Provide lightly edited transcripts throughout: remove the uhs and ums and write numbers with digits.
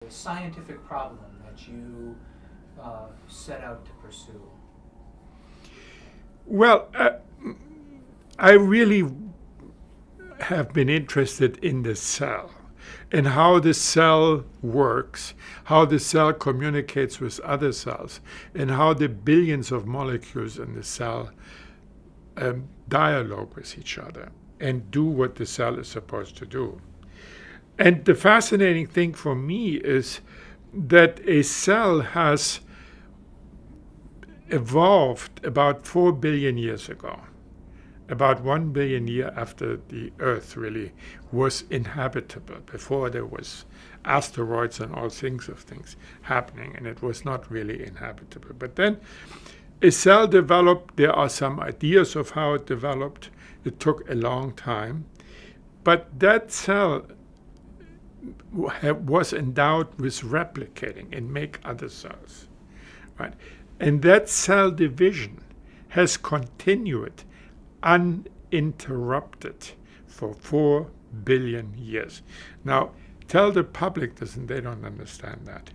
The scientific problem that you set out to pursue? Well, I really have been interested in the cell and how the cell works, how the cell communicates with other cells, and how the billions of molecules in the cell dialogue with each other and do what the cell is supposed to do. And the fascinating thing for me is that a cell has evolved about 4 billion years ago, about 1 billion years after the Earth really was inhabitable, before there was asteroids and all things happening, and it was not really inhabitable. But then a cell developed. There are some ideas of how it developed. It took a long time. But that cell was endowed with replicating and make other cells, right? And that cell division has continued uninterrupted for 4 billion years. Now, tell the public this, and they don't understand that.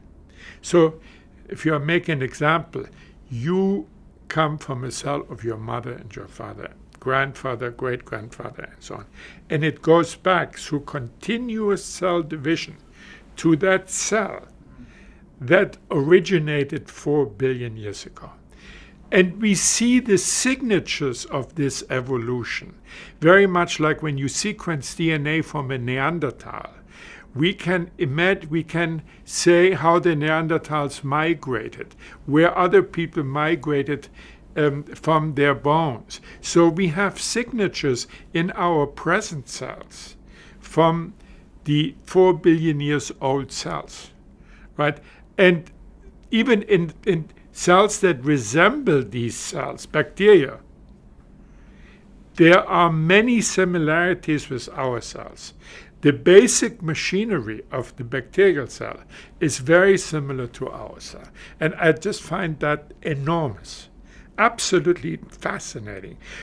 So, if you make an example, you come from a cell of your mother and your father, grandfather, great-grandfather, and so on. And it goes back through continuous cell division to that cell that originated 4 billion years ago. And we see the signatures of this evolution, very much like when you sequence DNA from a Neanderthal. We can say how the Neanderthals migrated, where other people migrated from their bones. So we have signatures in our present cells from the 4 billion years old cells, right? And even in cells that resemble these cells, bacteria, there are many similarities with our cells. The basic machinery of the bacterial cell is very similar to our cell. And I just find that enormous, absolutely fascinating.